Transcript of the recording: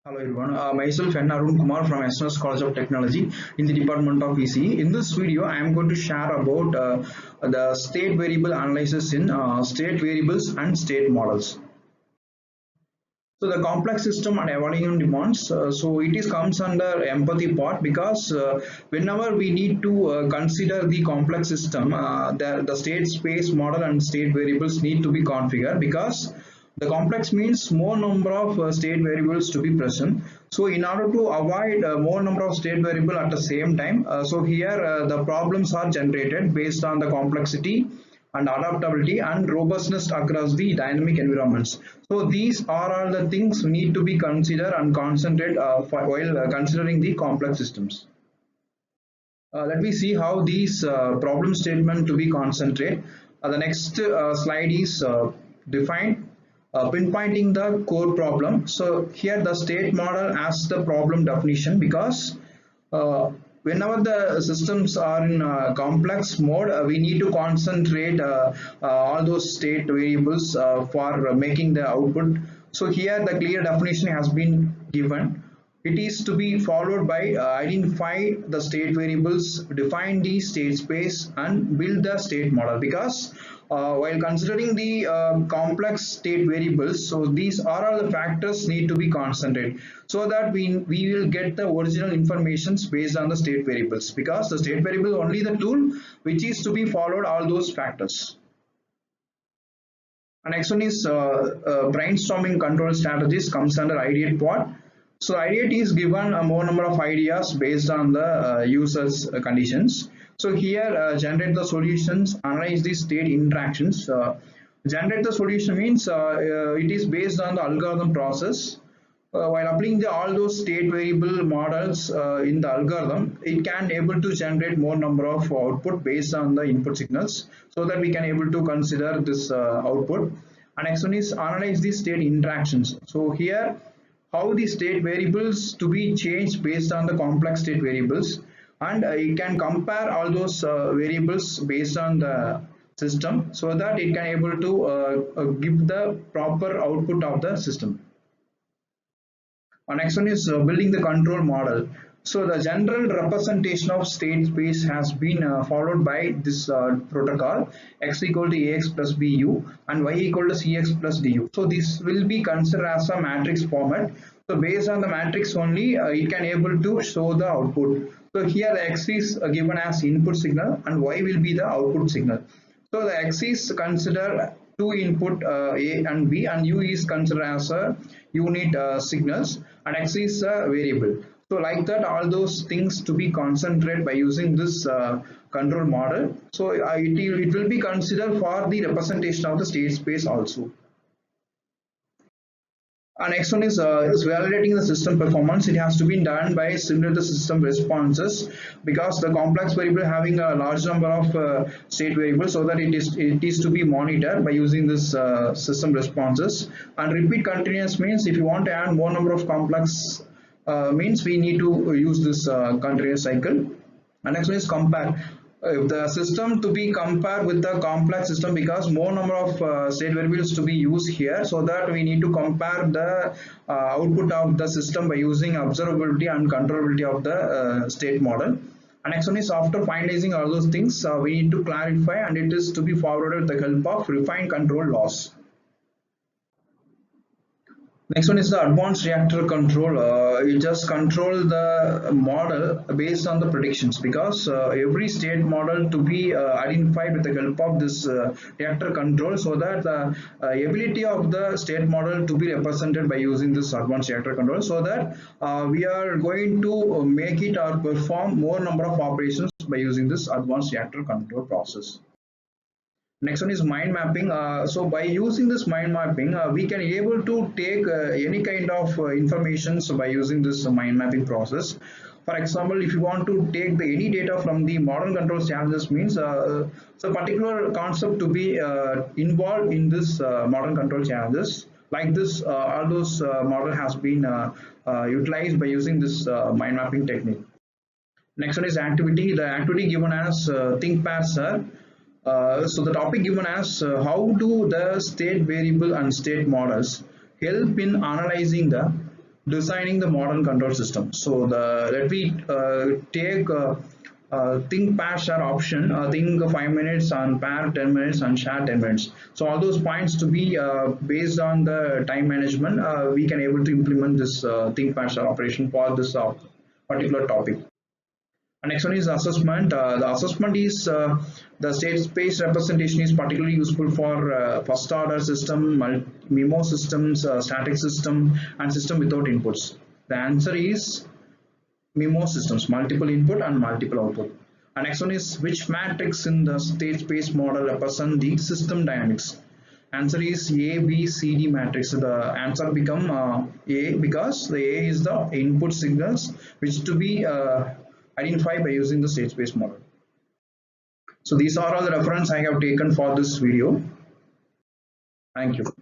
Hello everyone, myself N. Arun Kumar from SNS College of Technology in the Department of ECE. In this video, I am going to share about the state variable analysis in state variables and state models. So the complex system and evaluation demands, so it is comes under empathy part because whenever we need to consider the complex system, the state space model and state variables need to be configured because the complex means more number of state variables to be present. So in order to avoid more number of state variable at the same time, so here the problems are generated based on the complexity and adaptability and robustness across the dynamic environments. So these are all the things we need to be considered and concentrate while considering the complex systems. Let me see how these problem statement to be concentrate. The next slide is defined pinpointing the core problem. So here the state model as the problem definition because whenever the systems are in complex mode, we need to concentrate all those state variables for making the output. So here the clear definition has been given. It is to be followed by identify the state variables, define the state space and build the state model because while considering the complex state variables, so these are all the factors need to be concentrated so that we will get the original informations based on the state variables because the state variable only the tool which is to be followed all those factors. And next one is brainstorming control strategies comes under ideate part. So ideate is given a more number of ideas based on the user's conditions. So here generate the solutions, analyze the state interactions. Generate the solution means it is based on the algorithm process. While applying all those state variable models in the algorithm, it can able to generate more number of output based on the input signals so that we can able to consider this output. And next one is analyze the state interactions. So here how the state variables to be changed based on the complex state variables, and it can compare all those variables based on the system so that it can able to give the proper output of the system. Next one is building the control model. So the general representation of state space has been followed by this protocol x equal to ax plus bu and y equal to cx plus du. So this will be considered as a matrix format. So based on the matrix only, it can able to show the output. So here the x is given as input signal and y will be the output signal. So the x is considered two input a and b and u is considered as a unit signals and x is a variable. So like that all those things to be concentrated by using this control model. So it will be considered for the representation of the state space also. Next one is validating the system performance. It has to be done by similar the system responses because the complex variable having a large number of state variables so that it is to be monitored by using this system responses. And repeat continuous means if you want to add more number of complex means we need to use this continuous cycle. And next one is compare. If the system to be compared with the complex system because more number of state variables to be used here, so that we need to compare the output of the system by using observability and controllability of the state model. And next one is after finalizing all those things, we need to clarify and it is to be forwarded with the help of refined control laws. Next one is the advanced reactor control. You just control the model based on the predictions because every state model to be identified with the help of this reactor control so that the ability of the state model to be represented by using this advanced reactor control so that we are going to make it or perform more number of operations by using this advanced reactor control process. Next one is mind mapping. So by using this mind mapping, we can able to take any kind of information so by using this mind mapping process. For example, if you want to take any data from the modern control challenges means so particular concept to be involved in this modern control challenges. Like this, all those model has been utilized by using this mind mapping technique. Next one is activity. The activity given as think pair sir. So the topic given as how do the state variable and state models help in analyzing the designing the modern control system. So let me take think pair share option, think 5 minutes on pair, 10 minutes on share, 10 minutes. So all those points to be based on the time management, we can able to implement this think pair share operation for this particular topic. And next one is assessment. The assessment is the state space representation is particularly useful for first order system, MIMO systems, static system, and system without inputs. The answer is MIMO systems, multiple input and multiple output. And next one is which matrix in the state space model represent the system dynamics? Answer is A, B, C, D matrix. The answer become A because the A is the input signals which to be identified by using the state space model. So these are all the reference I have taken for this video. Thank you.